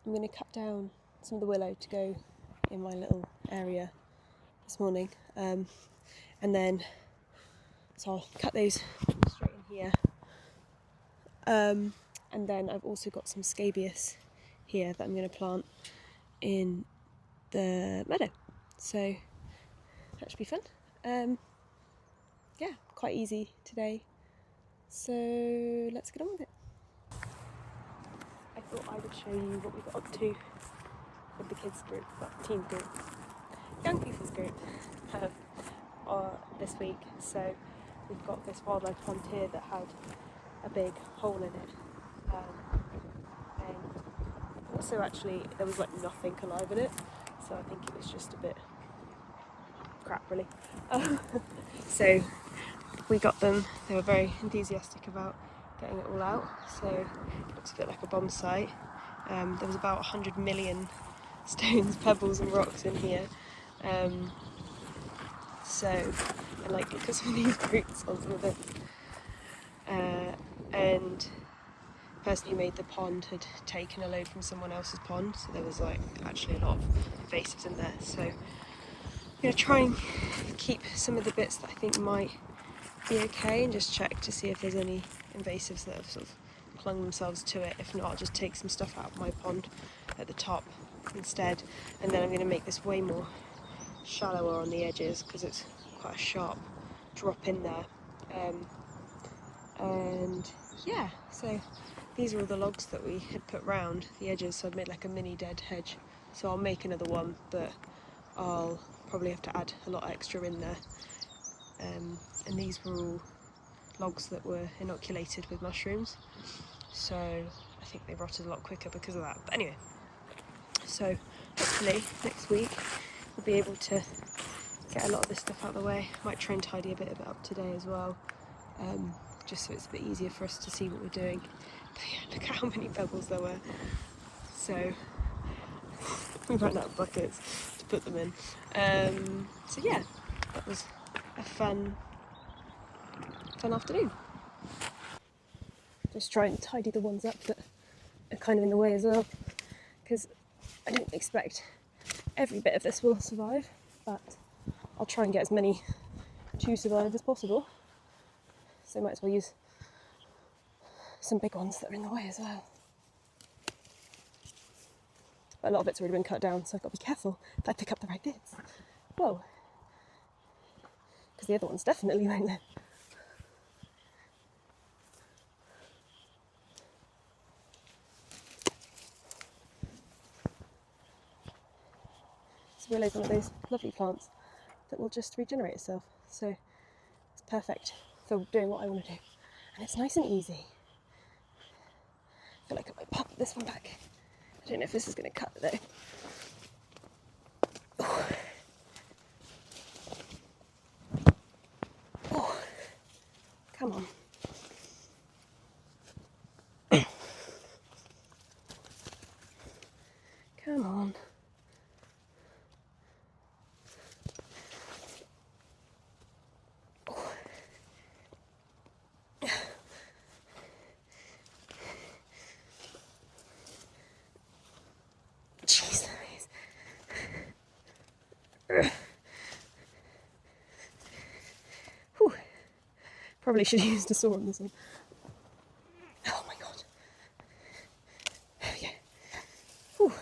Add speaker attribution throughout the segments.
Speaker 1: I'm going to cut down some of the willow to go in my little area this morning, and then so I'll cut those straight in here, and then I've also got some scabious here that I'm going to plant in the meadow, so that should be fun. Yeah, quite easy today, so let's get on with it. I thought I would show you what we got up to with the kids group, well, teen group, young people's group, this week. So we've got this wildlife pond here that had a big hole in it, and also actually there was like nothing alive in it, so I think it was just a bit crap really. So we got them, they were very enthusiastic about getting it all out, so it looks a bit like a bomb site. There was about 100 million stones, pebbles and rocks in here, so, and like look at some of these roots on some of it, and the person who made the pond had taken a load from someone else's pond, so there was like actually a lot of invasives in there, so I'm going to try and keep some of the bits that I think might be okay and just check to see if there's any invasives that have sort of clung themselves to it. If not, I'll just take some stuff out of my pond at the top instead, and then I'm going to make this way more shallower on the edges because it's quite a sharp drop in there, and yeah, so these are all the logs that we had put round the edges, so I've made like a mini dead hedge, so I'll make another one, but I'll probably have to add a lot extra in there, and these were all logs that were inoculated with mushrooms, so I think they rotted a lot quicker because of that. But anyway, so hopefully next week we'll be able to get a lot of this stuff out of the way. Might try and tidy a bit of it up today as well, just so it's a bit easier for us to see what we're doing. But yeah, look at how many pebbles there were. So we ran out of buckets to put them in. So yeah, that was a fun afternoon. Just try and tidy the ones up that are kind of in the way as well, because I don't expect every bit of this will survive, but I'll try and get as many to survive as possible, so might as well use some big ones that are in the way as well. But a lot of it's already been cut down, so I've got to be careful if I pick up the right bits. Whoa, because the other ones definitely won't live. Willow's one of those lovely plants that will just regenerate itself, so it's perfect for doing what I want to do, and it's nice and easy. I feel like I might pop this one back. I don't know if this is going to cut though. Oh. Oh. Come on. Come on. Whew. Probably should have used a saw on this one. Oh my god. Yeah. Whew.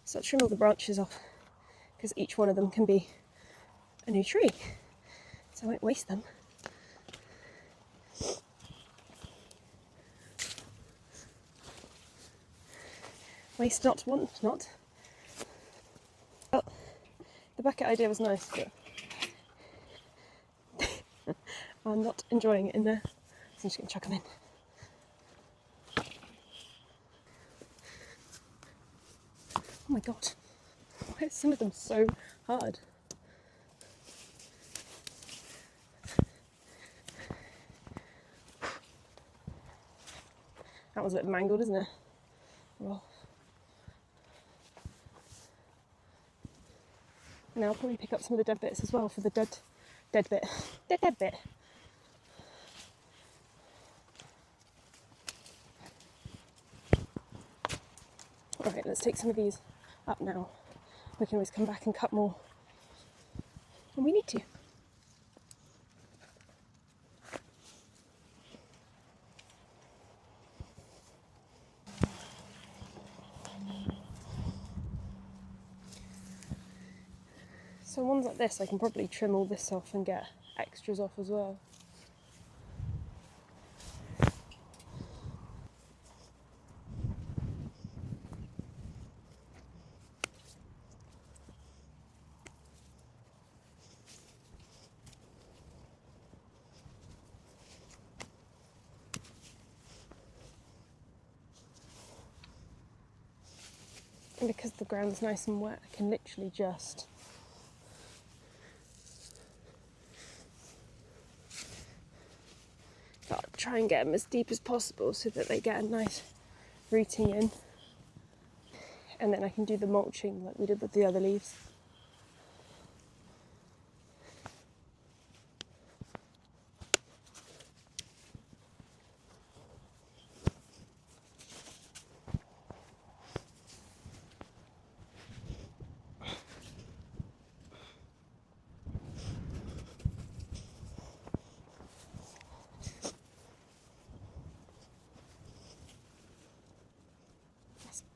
Speaker 1: So I'll trim all the branches off, because each one of them can be a new tree, so I won't waste them. Waste not, want not. Well, the bucket idea was nice, but I'm not enjoying it in there, so I'm just going to chuck them in. Oh my god, why are some of them so hard? That was a bit mangled, isn't it? Well, now I'll probably pick up some of the dead bits as well for the dead bit. Dead bit. Alright, let's take some of these up now. We can always come back and cut more when we need to. So ones like this, I can probably trim all this off and get extras off as well. And because the ground's nice and wet, I can literally just try and get them as deep as possible so that they get a nice rooting in. And then I can do the mulching like we did with the other leaves.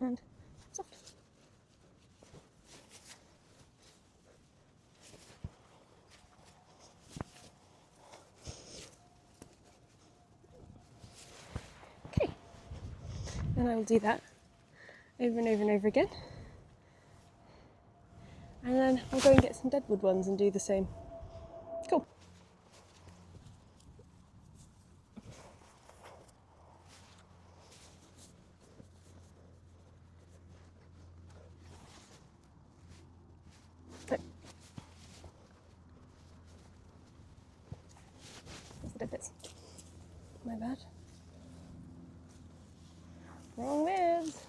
Speaker 1: And soft. Okay, and I will do that over and over and over again. And then I'll go and get some deadwood ones and do the same. Cool. Dead bits. My bad. Wrong leaves.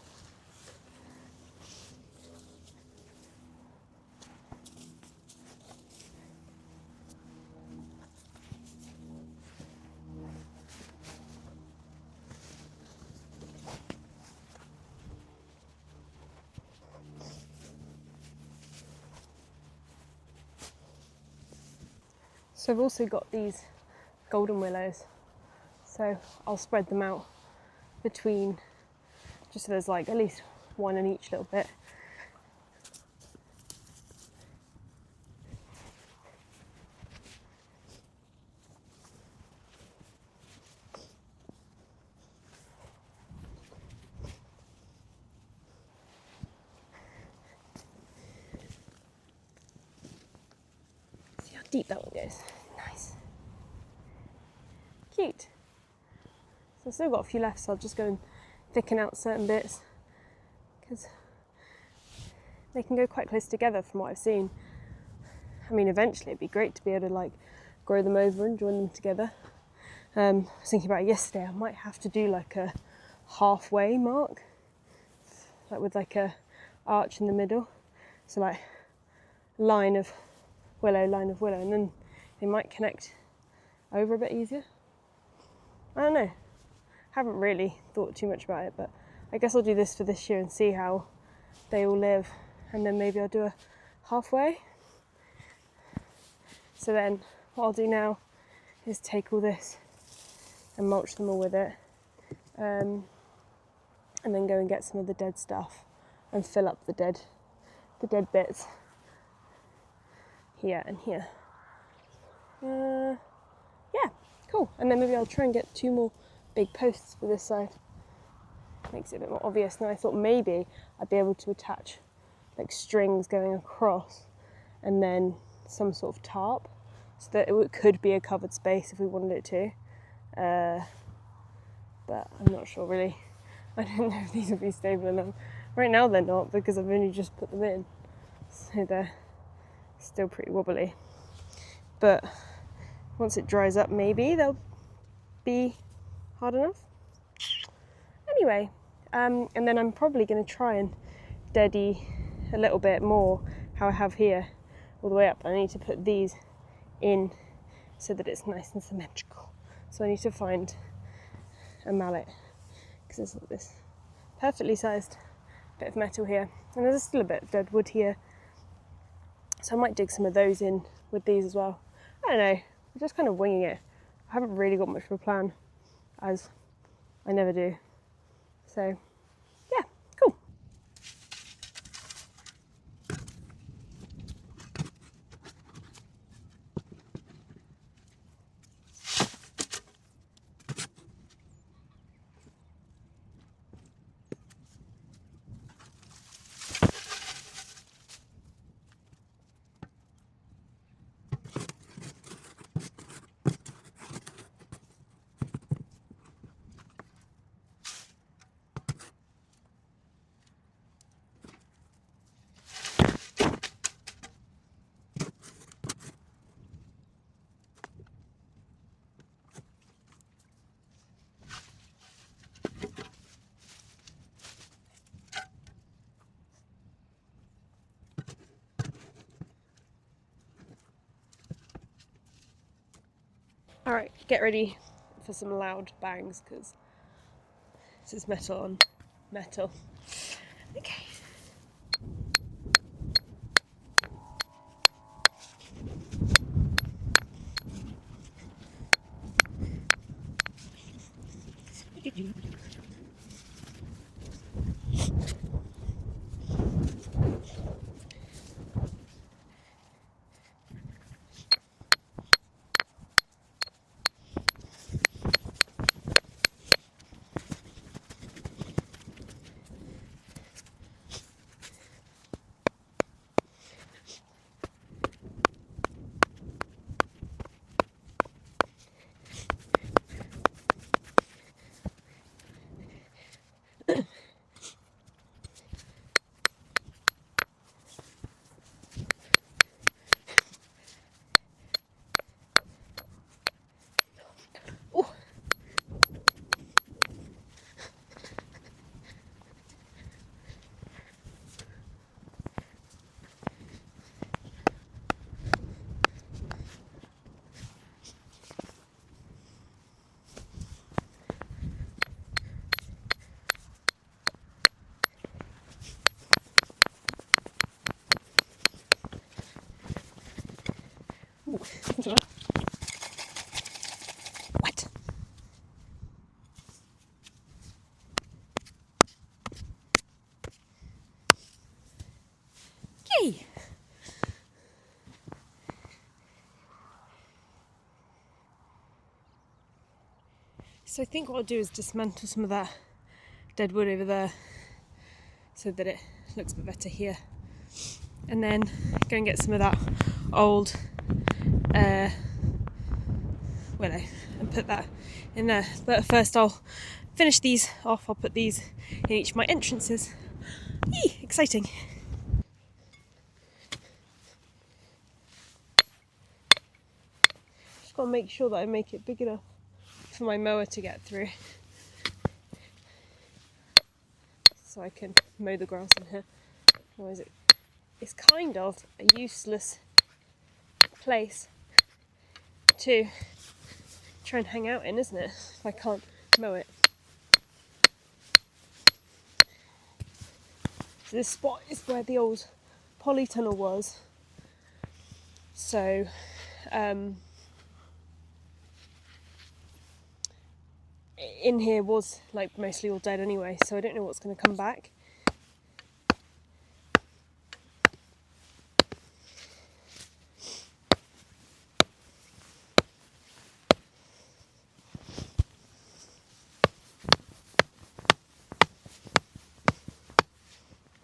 Speaker 1: So I've also got these golden willows, so I'll spread them out between, just so there's like at least one in each little bit. See how deep that one goes. Nice. Cute. So I've still got a few left, so I'll just go and thicken out certain bits because they can go quite close together from what I've seen. I mean, eventually it'd be great to be able to like grow them over and join them together. I was thinking about it yesterday, I might have to do like a halfway mark, like with like a arch in the middle. So like line of willow, and then they might connect over a bit easier. I don't know. Haven't really thought too much about it, but I guess I'll do this for this year and see how they all live, and then maybe I'll do a halfway. So then what I'll do now is take all this and mulch them all with it, and then go and get some of the dead stuff and fill up the dead bits here and here. Yeah, cool. And then maybe I'll try and get 2 more big posts for this side. Makes it a bit more obvious. Now I thought maybe I'd be able to attach like strings going across and then some sort of tarp so that it could be a covered space if we wanted it to. But I'm not sure really. I don't know if these will be stable enough. Right now they're not because I've only just put them in. So they're still pretty wobbly. But once it dries up, maybe they'll be hard enough. Anyway, and then I'm probably going to try and deady a little bit more how I have here all the way up. I need to put these in so that it's nice and symmetrical. So I need to find a mallet because there's this perfectly sized bit of metal here, and there's still a bit of dead wood here, so I might dig some of those in with these as well. I don't know, I'm just kind of winging it. I haven't really got much of a plan, as I never do. So yeah, cool. Alright, get ready for some loud bangs, because this is metal on metal. Okay. What? Yay! So I think what I'll do is dismantle some of that dead wood over there so that it looks a bit better here, and then go and get some of that old willow and put that in there. But first I'll finish these off. I'll put these in each of my entrances. Yee, exciting. Just got to make sure that I make it big enough for my mower to get through, so I can mow the grass in here. Otherwise it's kind of a useless place to try and hang out in, isn't it, if I can't mow it. So this spot is where the old polytunnel was, so in here was like mostly all dead anyway, so I don't know what's going to come back.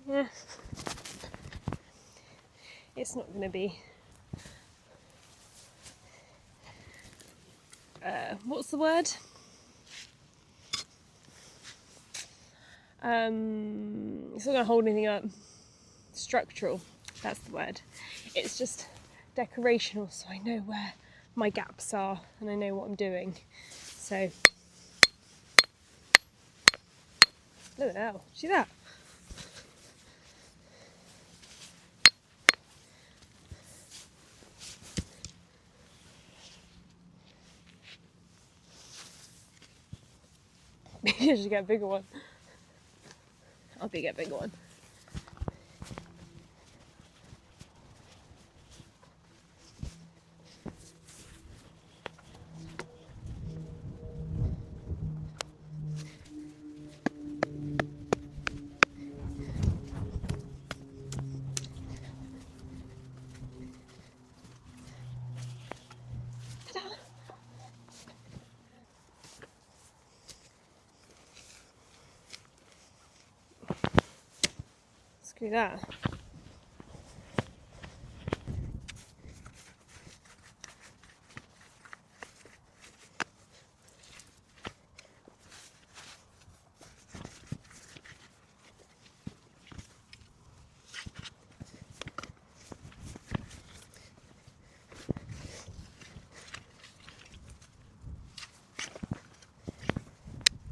Speaker 1: Yeah, it's not going to be what's the word? It's not going to hold anything up. Structural, that's the word. It's just decorational, so I know where my gaps are and I know what I'm doing. So, look at that. See that? Maybe I should get a bigger one. I'll get a bigger one. Screw that.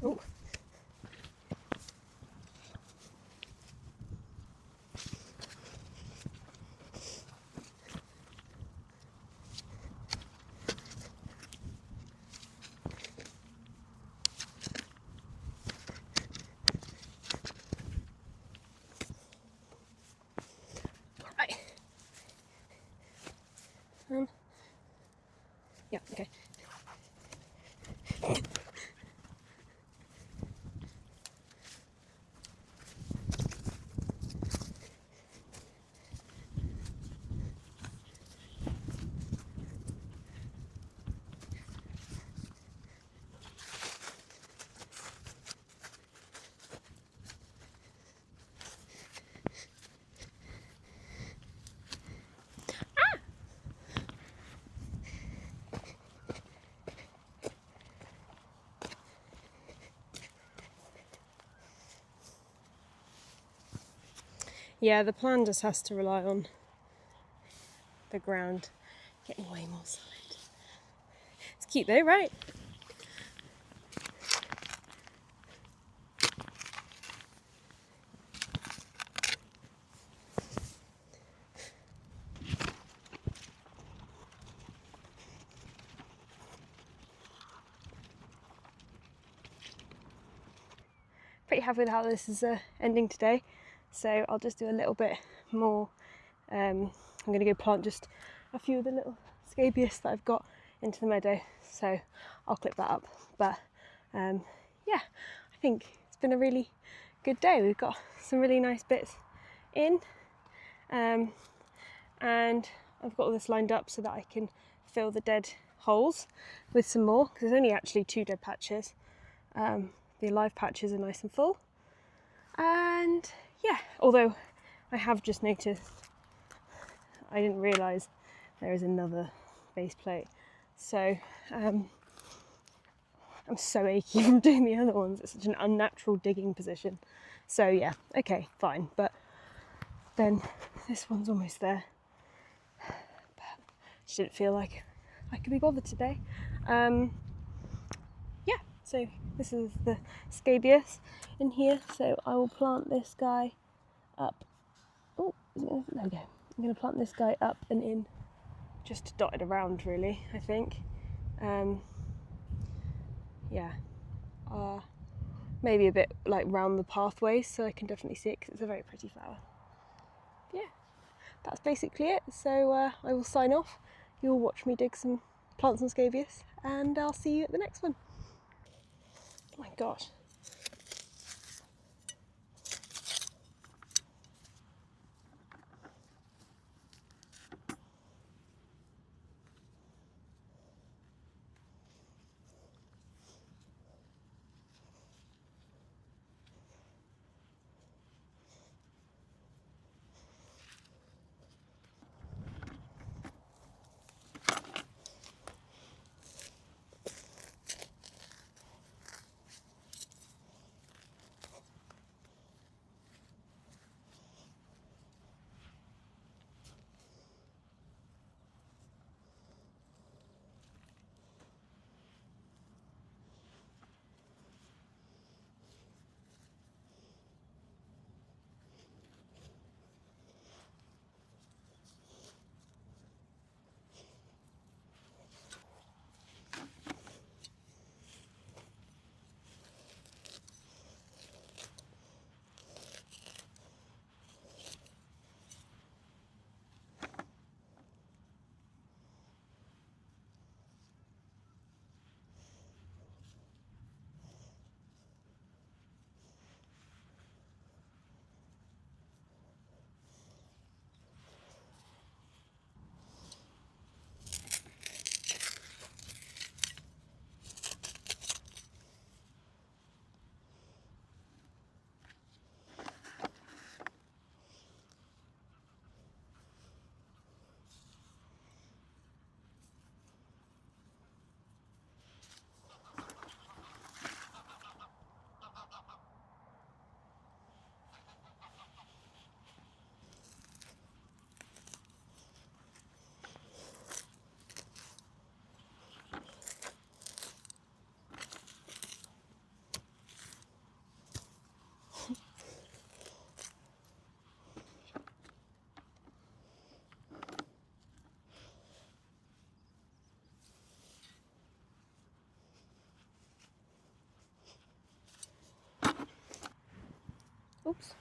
Speaker 1: Oh. Right. Yeah, okay. Yeah, the plan just has to rely on the ground getting way more solid. It's cute though, right? Pretty happy with how this is ending today, so I'll just do a little bit more. I'm going to go plant just a few of the little scabious that I've got into the meadow, so I'll clip that up. But yeah, I think it's been a really good day. We've got some really nice bits in, and I've got all this lined up so that I can fill the dead holes with some more, because there's only actually 2 dead patches. The live patches are nice and full, and yeah, although I have just noticed, I didn't realise there is another base plate, so I'm so achy from doing the other ones. It's such an unnatural digging position. So yeah, okay, fine, but then this one's almost there, but just didn't feel like I could be bothered today. Yeah, so this is the scabious in here, so I will plant this guy up. Oh, there we go. I'm going to plant this guy up and in, just dotted around really, I think. Yeah, maybe a bit like round the pathways so I can definitely see it, because it's a very pretty flower. Yeah, that's basically it. So I will sign off. You'll watch me dig some plants and scabious, and I'll see you at the next one. Oh my gosh. Oops.